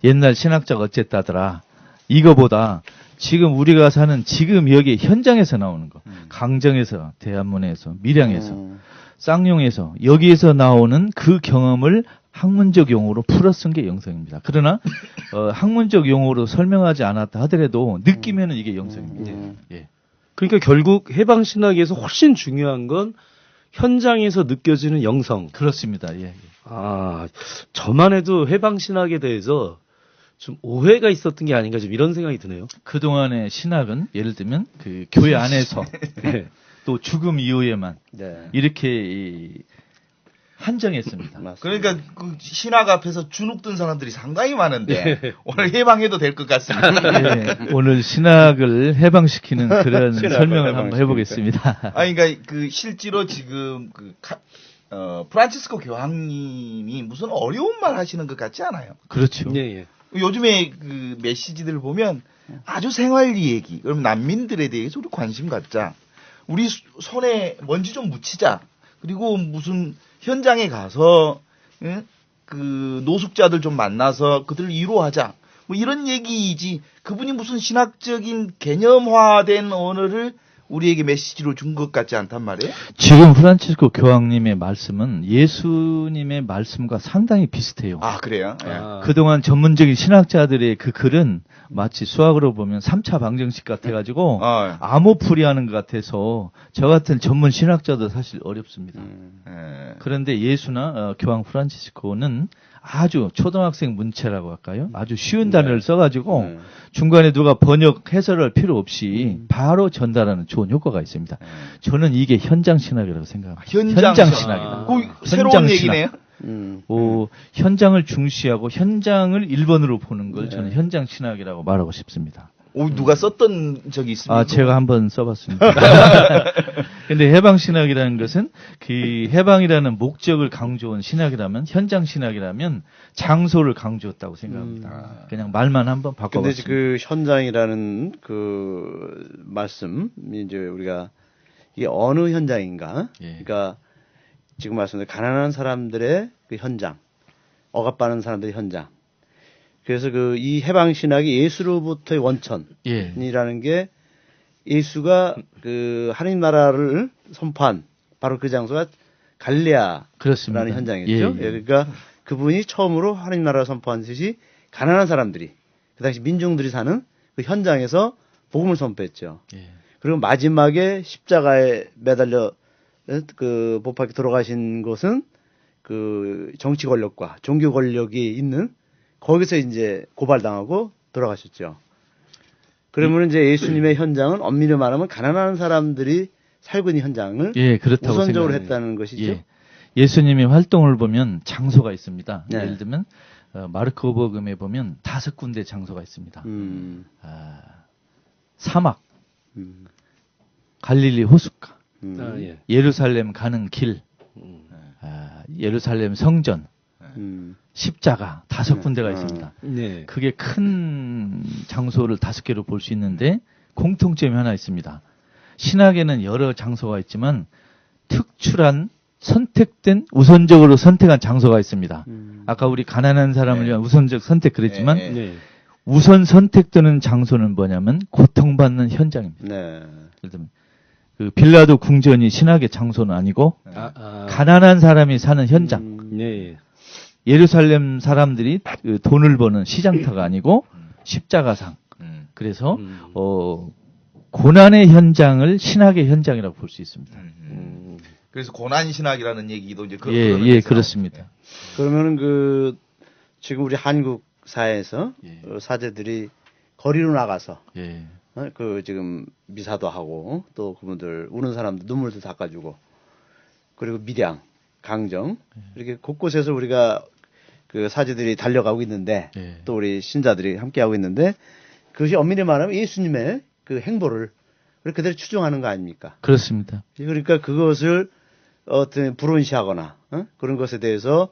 옛날 신학자가 어쨌다더라. 이거보다 지금 우리가 사는 지금 여기 현장에서 나오는 거. 강정에서, 대한문에서, 밀양에서, 쌍용에서 여기에서 나오는 그 경험을 학문적 용어로 풀어 쓴 게 영성입니다. 그러나 학문적 용어로 설명하지 않았다 하더라도 느끼면은 이게 영성입니다. 예. 그러니까 결국 해방 신학에서 훨씬 중요한 건 현장에서 느껴지는 영성. 그렇습니다. 예, 예. 아, 저만 해도 해방 신학에 대해서 좀 오해가 있었던 게 아닌가 좀 이런 생각이 드네요. 그동안의 신학은 예를 들면 그 교회 안에서 네. 또 죽음 이후에만 네. 이렇게 한정했습니다. 맞습니다. 그러니까 그 신학 앞에서 주눅든 사람들이 상당히 많은데 오늘 해방해도 될 것 같습니다. 예, 오늘 신학을 해방시키는 그런 신학을 설명을 한번 해방시키니까. 해보겠습니다. 아니, 그러니까 그 실제로 지금 프란치스코 교황님이 무슨 어려운 말 하시는 것 같지 않아요? 그렇죠. 예, 예. 요즘에 그 메시지들 보면 아주 생활리 얘기, 그럼 난민들에 대해서 우리 관심 갖자. 우리 손에 먼지 좀 묻히자. 그리고 무슨 현장에 가서 그 노숙자들 좀 만나서 그들을 위로하자. 뭐 이런 얘기이지. 그분이 무슨 신학적인 개념화된 언어를 우리에게 메시지로 준 것 같지 않단 말이에요. 지금 프란치스코 교황님의 말씀은 예수님의 말씀과 상당히 비슷해요. 아, 그래요? 예. 아, 그동안 전문적인 신학자들의 그 글은 마치 수학으로 보면 3차 방정식 같아가지고 암호풀이 하는 것 같아서 저 같은 전문 신학자도 사실 어렵습니다. 예. 그런데 예수나 교황 프란치스코는 아주 초등학생 문체라고 할까요? 아주 쉬운 단어를 써가지고 중간에 누가 번역 해설할 필요 없이 바로 전달하는 좋은 효과가 있습니다. 저는 이게 현장 신학이라고 생각합니다. 현장 신학이다. 그 새로운 현장 얘기네요. 현장을 중시하고 현장을 1번으로 보는 걸 저는 현장 신학이라고 말하고 싶습니다. 누가 썼던 적이 있습니까? 아, 제가 한번 써봤습니다. 근데 해방 신학이라는 것은 그 해방이라는 목적을 강조한 신학이라면 현장 신학이라면 장소를 강조했다고 생각합니다. 그냥 말만 한번 근데 바꿔봤습니다. 그 현장이라는 그 말씀 이제 우리가 이게 어느 현장인가? 예. 그러니까 지금 말씀드린 가난한 사람들의 그 현장, 억압받는 사람들의 현장. 그래서 그 이 해방 신학이 예수로부터의 원천이라는 예. 게 예수가 그 하나님 나라를 선포한 바로 그 장소가 갈릴레아라는 그렇습니다. 현장이죠. 예, 예. 그러니까 그분이 처음으로 하나님 나라를 선포한 것이 가난한 사람들이 그 당시 민중들이 사는 그 현장에서 복음을 선포했죠. 예. 그리고 마지막에 십자가에 매달려 그 못 박혀 돌아가신 것은 그 정치 권력과 종교 권력이 있는 거기서 이제 고발당하고 돌아가셨죠. 그러면 이제 예수님의 현장은 엄밀히 말하면 가난한 사람들이 살고 있는 현장을 예, 그렇다고 우선적으로 생각합니다. 했다는 것이죠. 예. 예수님의 활동을 보면 장소가 있습니다. 네. 예를 들면 마르코복음에 보면 5군데 장소가 있습니다. 사막, 음, 갈릴리 호숫가, 아, 예. 예루살렘 가는 길, 예루살렘 성전, 십자가 5군데가 있습니다. 네. 그게 큰 장소를 5개로 볼 수 있는데 공통점이 하나 있습니다. 신학에는 여러 장소가 있지만 특출한 선택된 우선적으로 선택한 장소가 있습니다. 아까 우리 가난한 사람을 위한 우선적 선택 그랬지만 네. 네. 우선 선택되는 장소는 뭐냐면 고통받는 현장입니다. 네. 예를 들면 그 빌라도 궁전이 신학의 장소는 아니고 아, 가난한 사람이 사는 현장. 네. 예루살렘 사람들이 그 돈을 버는 시장터가 아니고 십자가상. 그래서 고난의 현장을 신학의 현장이라고 볼 수 있습니다. 그래서 고난 신학이라는 얘기도 이제 예, 그렇습니다. 그러면은 그 지금 우리 한국 사회에서 예. 사제들이 거리로 나가서 예. 그 지금 미사도 하고 또 그분들 우는 사람들 눈물도 닦아주고 그리고 밀양, 강정 이렇게 곳곳에서 우리가 그 사제들이 달려가고 있는데 예. 또 우리 신자들이 함께 하고 있는데 그것이 엄밀히 말하면 예수님의 그 행보를 그대로 추종하는 거 아닙니까? 그렇습니다. 그러니까 그것을 어떤 불온시하거나 그런 것에 대해서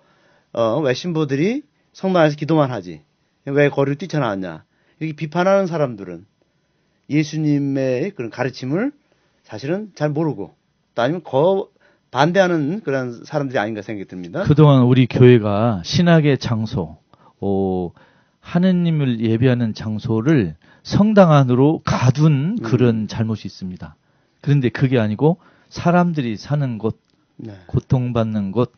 왜 신부들이 성당 안에서 기도만 하지 왜 거리를 뛰쳐나왔냐 이렇게 비판하는 사람들은 예수님의 그런 가르침을 사실은 잘 모르고 또 아니면 반대하는 그런 사람들이 아닌가 생각이 듭니다. 그동안 우리 교회가 신학의 장소, 하느님을 예배하는 장소를 성당 안으로 가둔 그런 잘못이 있습니다. 그런데 그게 아니고 사람들이 사는 곳, 네. 고통받는 곳,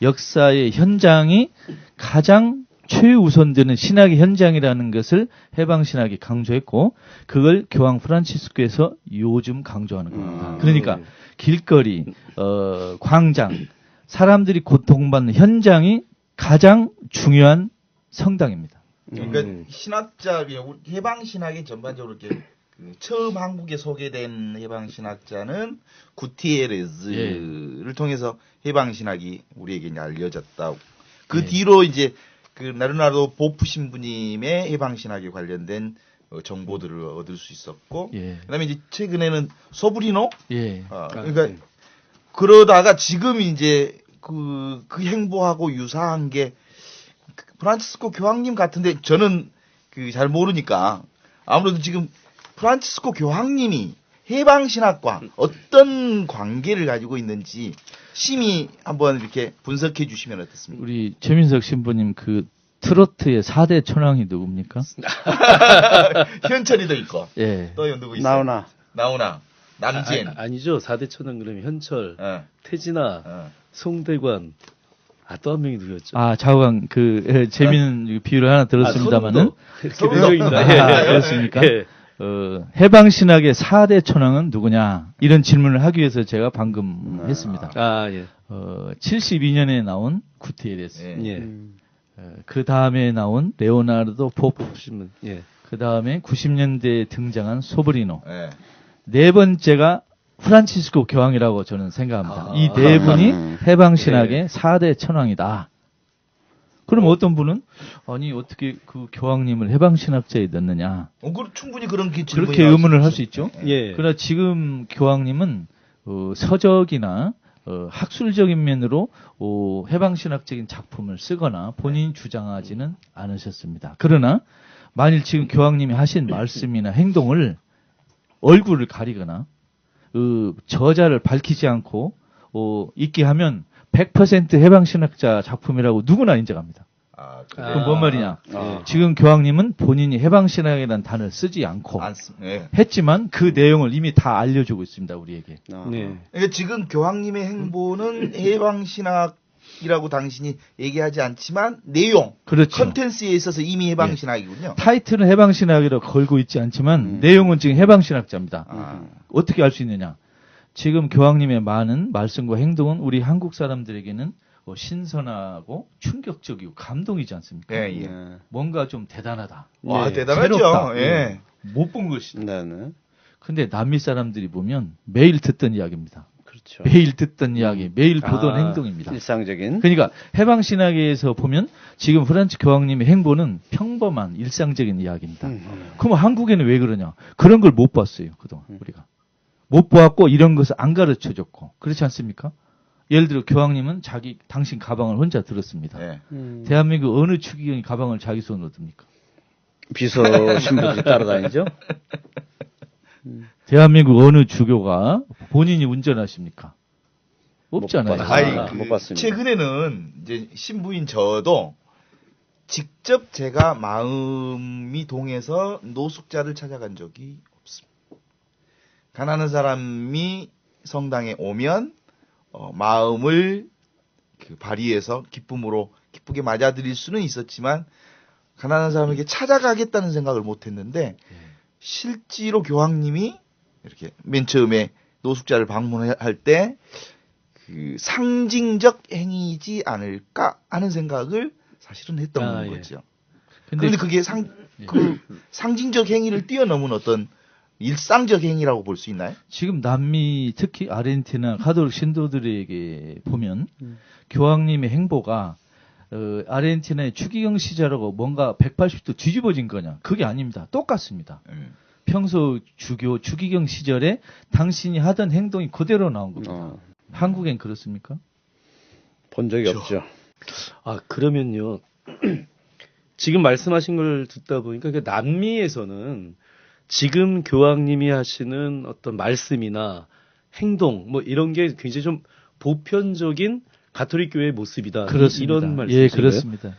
역사의 현장이 가장 최우선되는 신학의 현장이라는 것을 해방신학이 강조했고 그걸 교황 프란치스코에서 요즘 강조하는 겁니다. 그러니까 길거리, 광장, 사람들이 고통받는 현장이 가장 중요한 성당입니다. 그러니까 신학자 해방 신학이 전반적으로 이렇게 처음 한국에 소개된 해방 신학자는 구티에레즈를 통해서 해방 신학이 우리에게 이제 알려졌다고. 그 뒤로 이제 그 나르나도 보프 신부님의 해방 신학에 관련된 정보들을 얻을 수 있었고, 그다음에 이제 최근에는 소브리노, 그러니까 그러다가 지금 이제 그 행보하고 유사한 게 프란치스코 교황님 같은데 저는 잘 모르니까 아무래도 지금 프란치스코 교황님이 해방 신학과 어떤 관계를 가지고 있는지 심히 한번 이렇게 분석해 주시면 어떻습니까? 우리 최민석 신부님 그 트로트의 4대 천왕이 누굽니까? 현철이도 있고. 예. 또 누구 있어요? 나오나. 남진. 아니죠. 4대 천왕 그러면 현철, 태진아, 송대관. 또 한 명이 누구였죠? 좌우강 재미있는 비유를 하나 들었습니다만은. 그렇습니까? 예. 해방신학의 4대 천왕은 누구냐? 이런 질문을 하기 위해서 제가 방금 했습니다. 72년에 나온 구티에레스. 그 다음에 나온 레오나르도 포프. 그 다음에 90년대에 등장한 소브리노. 네 번째가 프란치스코 교황이라고 저는 생각합니다. 이 네 분이 해방신학의 4대 천왕이다. 그럼 어떤 분은 아니 어떻게 그 교황님을 해방신학자에 넣느냐? 충분히 그런 그렇게 의문을 할 수 있죠. 그러나 지금 교황님은 서적이나 학술적인 면으로 해방신학적인 작품을 쓰거나 본인이 주장하지는 않으셨습니다. 그러나 만일 지금 교황님이 하신 말씀이나 행동을 얼굴을 가리거나 저자를 밝히지 않고 있게 하면 100% 해방신학자 작품이라고 누구나 인정합니다. 그럼 뭔 말이냐? 지금 교황님은 본인이 해방신학이라는 단어를 쓰지 않고 했지만 그 내용을 이미 다 알려주고 있습니다. 우리에게. 그러니까 지금 교황님의 행보는 해방신학이라고 당신이 얘기하지 않지만 내용, 그렇죠. 컨텐츠에 있어서 이미 해방신학이군요. 타이틀은 해방신학이라고 걸고 있지 않지만 내용은 지금 해방신학자입니다. 어떻게 알 수 있느냐? 지금 교황님의 많은 말씀과 행동은 우리 한국 사람들에게는 신선하고 충격적이고 감동이지 않습니까? 뭔가 좀 대단하다. 와, 대단하죠. 새롭다. 못 본 것이. 근데 남미 사람들이 보면 매일 듣던 이야기입니다. 그렇죠. 매일 듣던 이야기, 매일 보던 행동입니다. 일상적인. 그러니까 해방신학에서 보면 지금 프란츠 교황님의 행보는 평범한 일상적인 이야기입니다. 그럼 한국에는 왜 그러냐? 그런 걸 못 봤어요. 그동안 우리가. 못 보았고 이런 것을 안 가르쳐줬고 그렇지 않습니까? 예를 들어 교황님은 당신 가방을 혼자 들었습니다. 대한민국 어느 추기경이 가방을 자기 손으로 듭니까? 비서 신부들이 따라다니죠? 대한민국 어느 주교가 본인이 운전하십니까? 없잖아요. 못 봤습니다. 최근에는 이제 신부인 저도 직접 제가 마음이 동해서 노숙자를 찾아간 적이 없습니다. 가난한 사람이 성당에 오면 마음을 발휘해서 기쁘게 맞아들일 수는 있었지만 가난한 사람에게 찾아가겠다는 생각을 못했는데 실제로 교황님이 이렇게 맨 처음에 노숙자를 방문할 때 상징적 행위이지 않을까 하는 생각을 사실은 했던 거죠. 그런데 그게 상징적 행위를 뛰어넘은 어떤 일상적 행위라고 볼 수 있나요? 지금 남미 특히 아르헨티나 가톨릭 신도들에게 보면 교황님의 행보가 아르헨티나의 추기경 시절하고 뭔가 180도 뒤집어진 거냐? 그게 아닙니다. 똑같습니다. 평소 추기경 시절에 당신이 하던 행동이 그대로 나온 겁니다. 한국엔 그렇습니까? 본 적이 없죠. 아, 그러면요. 지금 말씀하신 걸 듣다 보니까 그 남미에서는 지금 교황님이 하시는 어떤 말씀이나 행동 뭐 이런 게 굉장히 좀 보편적인 가톨릭 교회의 모습이다. 그렇습니다. 이런 말씀이신가요? 예, 그렇습니다.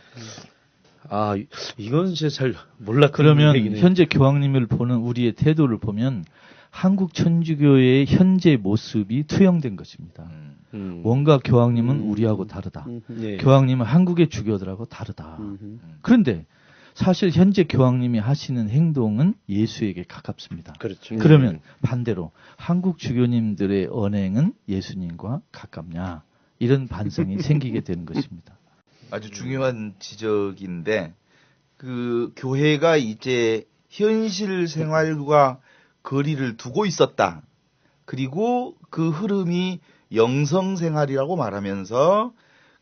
아, 이건 진짜 잘 몰랐던 그러면 얘기네요. 현재 교황님을 보는 우리의 태도를 보면 한국 천주교의 현재 모습이 투영된 것입니다. 뭔가 교황님은 우리하고 다르다. 예. 교황님은 한국의 주교들하고 다르다. 그런데 사실 현재 교황님이 하시는 행동은 예수에게 가깝습니다. 그렇죠. 그러면 반대로 한국 주교님들의 언행은 예수님과 가깝냐? 이런 반성이 생기게 되는 것입니다. 아주 중요한 지적인데 그 교회가 이제 현실 생활과 거리를 두고 있었다. 그리고 그 흐름이 영성 생활이라고 말하면서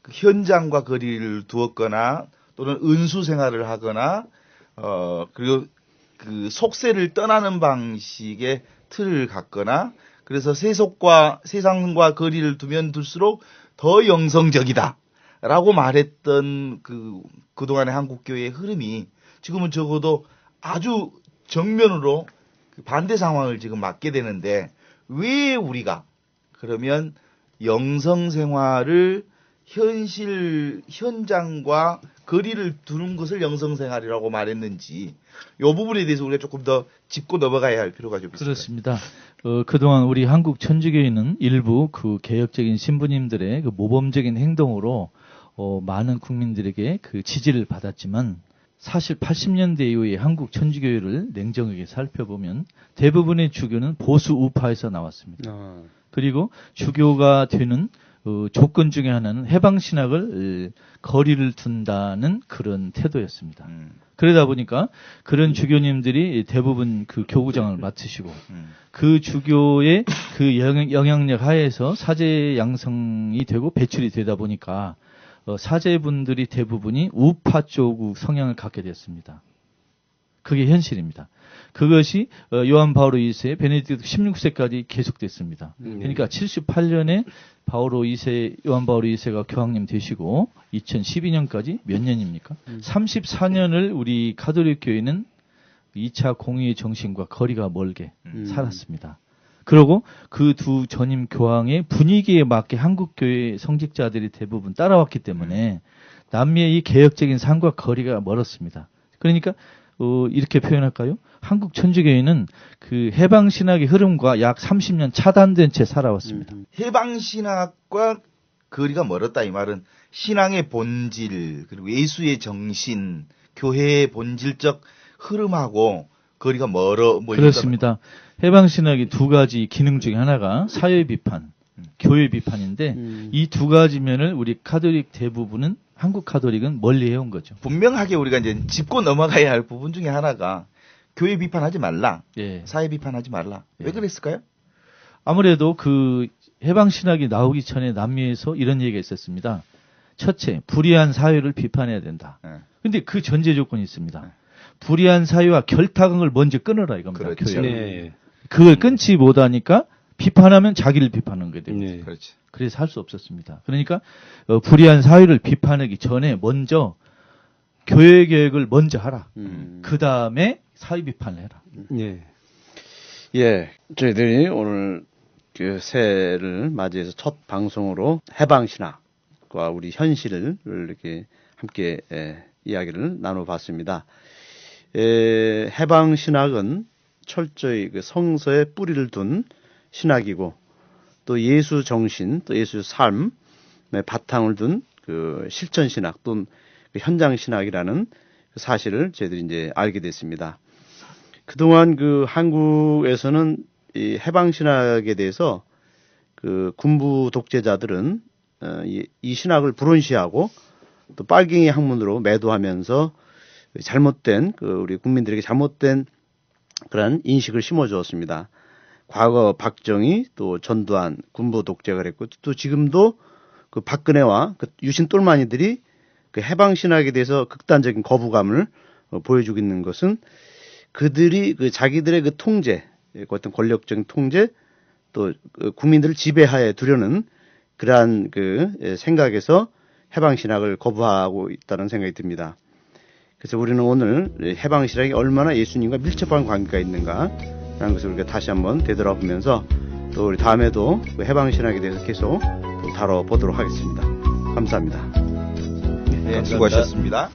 그 현장과 거리를 두었거나 또는 은수 생활을 하거나 그리고 그 속세를 떠나는 방식의 틀을 갖거나 그래서 세상과 거리를 두면 둘수록 더 영성적이다라고 말했던 그동안의 한국 교회의 흐름이 지금은 적어도 아주 정면으로 반대 상황을 지금 맞게 되는데 왜 우리가 그러면 영성 생활을 현장과 거리를 두는 것을 영성 생활이라고 말했는지 이 부분에 대해서 우리가 조금 더 짚고 넘어가야 할 필요가 좀 있습니다. 그렇습니다. 그동안 우리 한국 천주교회는 일부 그 개혁적인 신부님들의 그 모범적인 행동으로 많은 국민들에게 그 지지를 받았지만 사실 80년대 이후에 한국 천주교회를 냉정하게 살펴보면 대부분의 주교는 보수 우파에서 나왔습니다. 그리고 주교가 되는 조건 중에 하나는 해방신학을 거리를 둔다는 그런 태도였습니다. 그러다 보니까 그런 주교님들이 대부분 그 교구장을 맡으시고 그 주교의 그 영향력 하에서 사제 양성이 되고 배출이 되다 보니까 사제분들이 대부분이 우파 쪽 성향을 갖게 됐습니다. 그게 현실입니다. 그것이 요한 바오로 2세, 베네딕토 16세까지 계속됐습니다. 그러니까 78년에 요한 바오로 2세가 교황님 되시고 2012년까지 몇 년입니까? 34년을 우리 가톨릭 교회는 2차 공의의 정신과 거리가 멀게 살았습니다. 그리고 그 두 전임 교황의 분위기에 맞게 한국 교회 성직자들이 대부분 따라왔기 때문에 남미의 이 개혁적인 삶과 거리가 멀었습니다. 그러니까 이렇게 표현할까요? 한국 천주교회는 그 해방신학의 흐름과 약 30년 차단된 채 살아왔습니다. 해방신학과 거리가 멀었다 이 말은 신앙의 본질 그리고 예수의 정신, 교회의 본질적 흐름하고 거리가 그렇습니다. 해방신학의 두 가지 기능 중에 하나가 사회 비판, 교회 비판인데 이 두 가지 면을 우리 가톨릭 대부분은 한국 가톨릭은 멀리 해온 거죠. 분명하게 우리가 이제 짚고 넘어가야 할 부분 중에 하나가 교회 비판하지 말라, 예. 사회 비판하지 말라. 왜 그랬을까요? 아무래도 그 해방신학이 나오기 전에 남미에서 이런 얘기가 있었습니다. 첫째, 불의한 사회를 비판해야 된다. 근데 그 전제 조건이 있습니다. 불의한 사회와 결탁을 먼저 끊어라 이겁니다. 그렇죠. 교회가. 네. 그걸 끊지 못하니까 비판하면 자기를 비판하는 거게 됩니다. 네. 그렇지. 그래서 할 수 없었습니다. 그러니까 불의한 사회를 비판하기 전에 먼저 교회 개혁을 먼저 하라. 그 다음에 사회 비판을 해라. 네. 예, 저희들이 오늘 그 새해를 맞이해서 첫 방송으로 해방신학과 우리 현실을 이렇게 함께 이야기를 나눠봤습니다. 해방신학은 철저히 그 성서에 뿌리를 둔 신학이고 또 예수 정신, 또 예수 삶의 바탕을 둔 그 실천 신학 또는 그 현장 신학이라는 그 사실을 저희들이 이제 알게 됐습니다. 그동안 그 한국에서는 이 해방 신학에 대해서 그 군부 독재자들은 이 신학을 불온시하고 또 빨갱이 학문으로 매도하면서 잘못된 그 우리 국민들에게 잘못된 그런 인식을 심어주었습니다. 과거 박정희 또 전두환 군부 독재가 그랬고 또 지금도 그 박근혜와 그 유신 똘마니들이 그 해방 신학에 대해서 극단적인 거부감을 보여주고 있는 것은 그들이 그 자기들의 그 통제, 그 어떤 권력적인 통제 또 그 국민들을 지배하에 두려는 그러한 생각에서 해방신학을 거부하고 있다는 생각이 듭니다. 그래서 우리는 오늘 해방신학이 얼마나 예수님과 밀접한 관계가 있는가라는 것을 우리가 다시 한번 되돌아보면서 또 우리 다음에도 해방신학에 대해서 계속 또 다뤄보도록 하겠습니다. 감사합니다. 네, 수고하셨습니다.